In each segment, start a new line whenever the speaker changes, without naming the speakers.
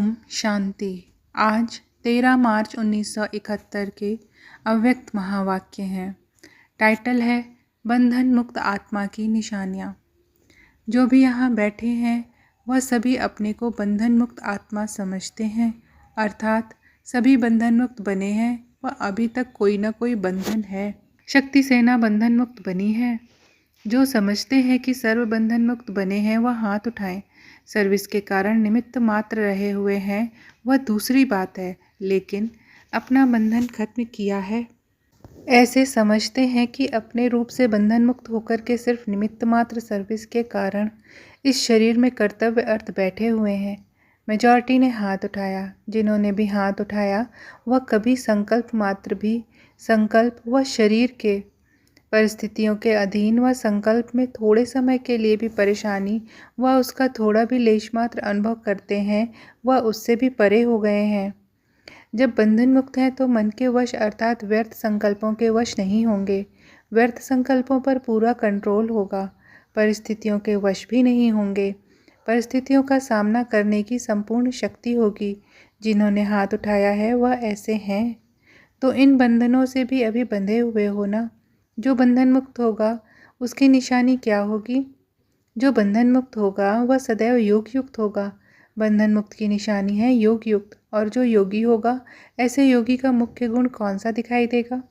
ओम शांति। आज 13 मार्च 1971 के अव्यक्त महावाक्य हैं। टाइटल है बंधन मुक्त आत्मा की निशानियाँ। जो भी यहाँ बैठे हैं वह सभी अपने को बंधन मुक्त आत्मा समझते हैं, अर्थात सभी बंधन मुक्त बने हैं व अभी तक कोई न कोई बंधन है। शक्ति सेना बंधन मुक्त बनी है। जो समझते हैं कि सर्व बंधन मुक्त बने हैं वह हाथ उठाएं। सर्विस के कारण निमित्त मात्र रहे हुए हैं वह दूसरी बात है, लेकिन अपना बंधन खत्म किया है। ऐसे समझते हैं कि अपने रूप से बंधन मुक्त होकर के सिर्फ निमित्त मात्र सर्विस के कारण इस शरीर में कर्तव्य अर्थ बैठे हुए हैं। मेजॉरिटी ने हाथ उठाया। जिन्होंने भी हाथ उठाया वह कभी संकल्प मात्र भी संकल्प व शरीर के परिस्थितियों के अधीन व संकल्प में थोड़े समय के लिए भी परेशानी व उसका थोड़ा भी लेश मात्र अनुभव करते हैं वह उससे भी परे हो गए हैं। जब बंधन मुक्त हैं तो मन के वश अर्थात व्यर्थ संकल्पों के वश नहीं होंगे। व्यर्थ संकल्पों पर पूरा कंट्रोल होगा। परिस्थितियों के वश भी नहीं होंगे। परिस्थितियों का सामना करने की संपूर्ण शक्ति होगी। जिन्होंने हाथ उठाया है वह ऐसे हैं। तो इन बंधनों से भी अभी बंधे हुए हो ना। जो बंधन मुक्त होगा उसकी निशानी क्या होगी? जो बंधन मुक्त होगा वह सदैव योग युक्त होगा। बंधन मुक्त की निशानी है योग युक्त। और जो योगी होगा, ऐसे योगी का मुख्य गुण कौन सा दिखाई देगा?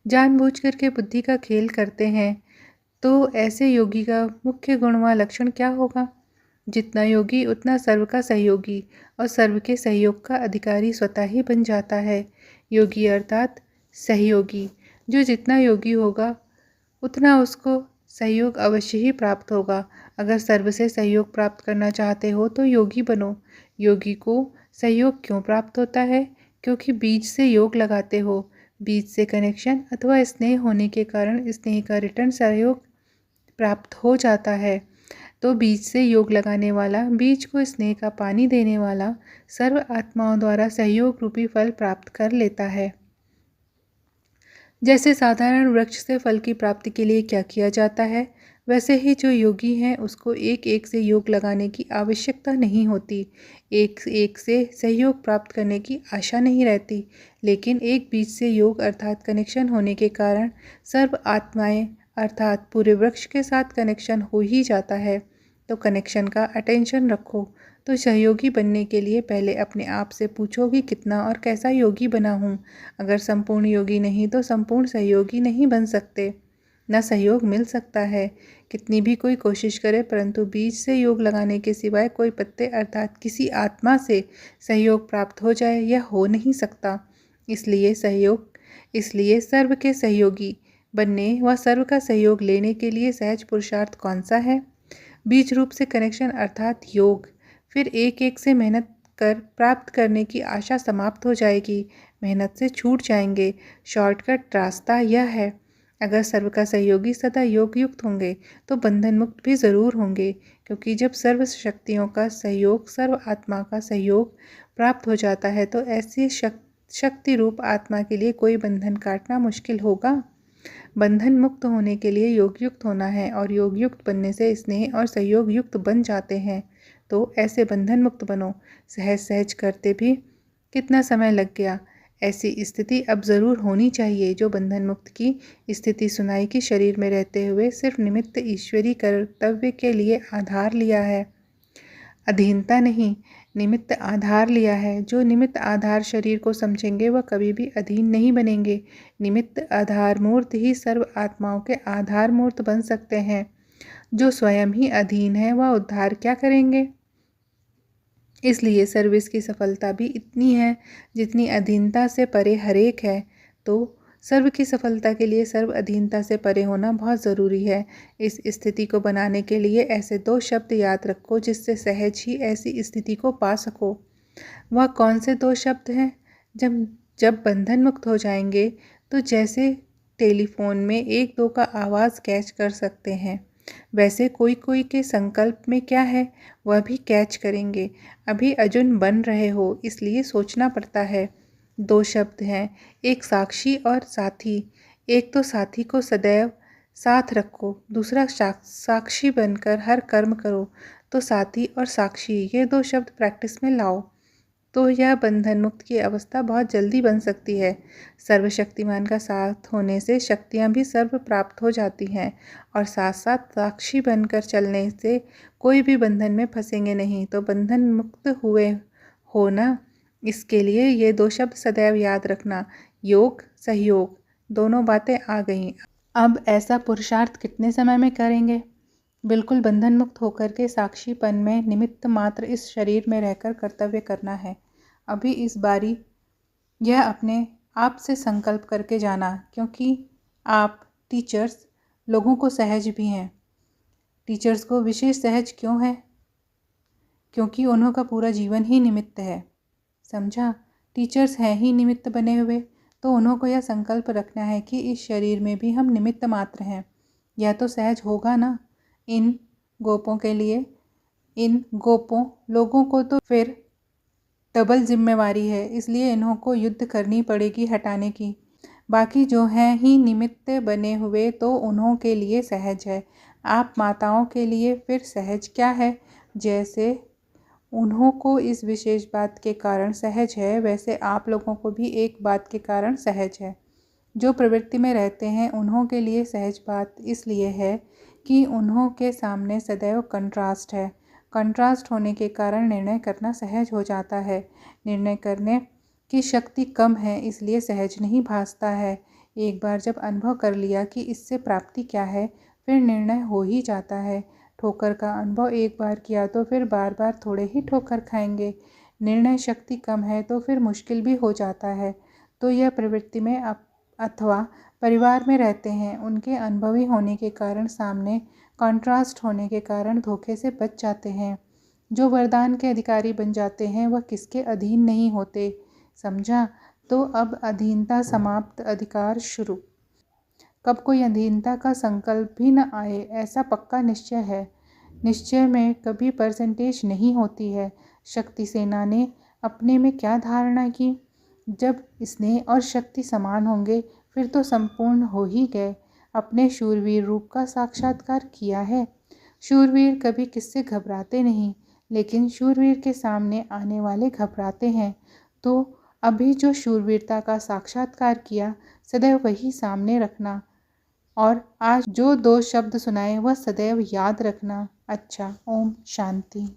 जानबूझ करके बुद्धि का खेल करते हैं तो ऐसे योगी का मुख्य गुण व लक्षण क्या होगा? जितना योगी उतना सर्व का सहयोगी और सर्व के सहयोग का अधिकारी स्वतः ही बन जाता है। योगी अर्थात सहयोगी। जो जितना योगी होगा उतना उसको सहयोग अवश्य ही प्राप्त होगा। अगर सर्व से सहयोग प्राप्त करना चाहते हो तो योगी बनो। योगी को सहयोग क्यों प्राप्त होता है? क्योंकि बीज से योग लगाते हो। बीज से कनेक्शन अथवा स्नेह होने के कारण स्नेह का रिटर्न सहयोग प्राप्त हो जाता है। तो बीज से योग लगाने वाला, बीज को स्नेह का पानी देने वाला सर्व आत्माओं द्वारा सहयोग रूपी फल प्राप्त कर लेता है। जैसे साधारण वृक्ष से फल की प्राप्ति के लिए क्या किया जाता है, वैसे ही जो योगी हैं उसको एक एक से योग लगाने की आवश्यकता नहीं होती। एक एक से सहयोग प्राप्त करने की आशा नहीं रहती, लेकिन एक बीज से योग अर्थात कनेक्शन होने के कारण सर्व आत्माएं अर्थात पूरे वृक्ष के साथ कनेक्शन हो ही जाता है। तो कनेक्शन का अटेंशन रखो। तो सहयोगी बनने के लिए पहले अपने आप से पूछो कि कितना और कैसा योगी बना हूँ। अगर संपूर्ण योगी नहीं तो संपूर्ण सहयोगी नहीं बन सकते। न सहयोग मिल सकता है कितनी भी कोई कोशिश करे, परंतु बीज से योग लगाने के सिवाय कोई पत्ते अर्थात किसी आत्मा से सहयोग प्राप्त हो जाए यह हो नहीं सकता। इसलिए सर्व के सहयोगी बनने व सर्व का सहयोग लेने के लिए सहज पुरुषार्थ कौन सा है? बीज रूप से कनेक्शन अर्थात योग। फिर एक एक से मेहनत कर प्राप्त करने की आशा समाप्त हो जाएगी। मेहनत से छूट जाएंगे। शॉर्टकट रास्ता यह है। अगर सर्व का सहयोगी सदा योग युक्त होंगे तो बंधन मुक्त भी ज़रूर होंगे, क्योंकि जब सर्व शक्तियों का सहयोग, सर्व आत्मा का सहयोग प्राप्त हो जाता है तो ऐसी शक्ति रूप आत्मा के लिए कोई बंधन काटना मुश्किल होगा। बंधन मुक्त होने के लिए योग युक्त होना है और योग युक्त बनने से स्नेह और सहयोग युक्त बन जाते हैं। तो ऐसे बंधन मुक्त बनो। सहज सहज करते भी कितना समय लग गया। ऐसी स्थिति अब ज़रूर होनी चाहिए। जो बंधन मुक्त की स्थिति सुनाई कि शरीर में रहते हुए सिर्फ निमित्त ईश्वरी कर्तव्य के लिए आधार लिया है, अधीनता नहीं, निमित्त आधार लिया है। जो निमित्त आधार शरीर को समझेंगे वह कभी भी अधीन नहीं बनेंगे। निमित्त आधार मूर्त ही सर्व आत्माओं के आधार मूर्त बन सकते हैं। जो स्वयं ही अधीन है वह उद्धार क्या करेंगे? इसलिए सर्विस की सफलता भी इतनी है जितनी अधीनता से परे हरेक है। तो सर्व की सफलता के लिए सर्व अधीनता से परे होना बहुत ज़रूरी है। इस स्थिति को बनाने के लिए ऐसे 2 शब्द याद रखो जिससे सहज ही ऐसी स्थिति को पा सको। वह कौन से 2 शब्द हैं? जब बंधन मुक्त हो जाएंगे तो जैसे टेलीफोन में 1-2 का आवाज़ कैच कर सकते हैं, वैसे कोई कोई के संकल्प में क्या है वह भी कैच करेंगे। अभी अजुन बन रहे हो इसलिए सोचना पड़ता है। 2 शब्द हैं, एक साक्षी और साथी। एक तो साथी को सदैव साथ रखो, दूसरा साक्षी बनकर हर कर्म करो। तो साथी और साक्षी ये 2 शब्द प्रैक्टिस में लाओ। तो यह बंधन मुक्त की अवस्था बहुत जल्दी बन सकती है। सर्वशक्तिमान का साथ होने से शक्तियाँ भी सर्व प्राप्त हो जाती हैं और साथ साथ साक्षी बनकर चलने से कोई भी बंधन में फंसेंगे नहीं। तो बंधन मुक्त हुए होना, इसके लिए ये 2 शब्द सदैव याद रखना, योग सहयोग, दोनों बातें आ गईं। अब ऐसा पुरुषार्थ कितने समय में करेंगे? बिल्कुल बंधन मुक्त होकर के साक्षीपन में निमित्त मात्र इस शरीर में रहकर कर्तव्य करना है। अभी इस बारी यह अपने आप से संकल्प करके जाना, क्योंकि आप टीचर्स लोगों को सहज भी हैं। टीचर्स को विशेष सहज क्यों है? क्योंकि उन्हों का पूरा जीवन ही निमित्त है। समझा? टीचर्स हैं ही निमित्त बने हुए, तो उन्हों को यह संकल्प रखना है कि इस शरीर में भी हम निमित्त मात्र हैं। यह तो सहज होगा ना इन गोपों के लिए। इन गोपों लोगों को तो फिर डबल जिम्मेवारी है, इसलिए इन्हों को युद्ध करनी पड़ेगी हटाने की। बाकी जो हैं ही निमित्त बने हुए, तो उन्हों के लिए सहज है। आप माताओं के लिए फिर सहज क्या है? जैसे उन्हों को इस विशेष बात के कारण सहज है, वैसे आप लोगों को भी एक बात के कारण सहज है। जो प्रवृत्ति में रहते हैं उन्हों के लिए सहज बात इसलिए है कि उन्हों के सामने सदैव कंट्रास्ट है। कंट्रास्ट होने के कारण निर्णय करना सहज हो जाता है। निर्णय करने की शक्ति कम है, इसलिए सहज नहीं भासता है। एक बार जब अनुभव कर लिया कि इससे प्राप्ति क्या है, फिर निर्णय हो ही जाता है। ठोकर का अनुभव एक बार किया तो फिर बार बार थोड़े ही ठोकर खाएंगे। निर्णय शक्ति कम है तो फिर मुश्किल भी हो जाता है। तो यह प्रवृत्ति में अथवा परिवार में रहते हैं, उनके अनुभवी होने के कारण सामने कॉन्ट्रास्ट होने के कारण धोखे से बच जाते हैं। जो वरदान के अधिकारी बन जाते हैं वह किसके अधीन नहीं होते। समझा? तो अब अधीनता समाप्त, अधिकार शुरू। कब कोई अधीनता का संकल्प भी न आए, ऐसा पक्का निश्चय है। निश्चय में कभी परसेंटेज नहीं होती है। शक्ति सेना ने अपने में क्या धारणा की? जब स्नेह और शक्ति समान होंगे फिर तो संपूर्ण हो ही गए। अपने शूरवीर रूप का साक्षात्कार किया है। शूरवीर कभी किससे घबराते नहीं, लेकिन शूरवीर के सामने आने वाले घबराते हैं। तो अभी जो शूरवीरता का साक्षात्कार किया, सदैव वही सामने रखना और आज जो 2 शब्द सुनाए वह सदैव याद रखना। अच्छा, ओम शांति।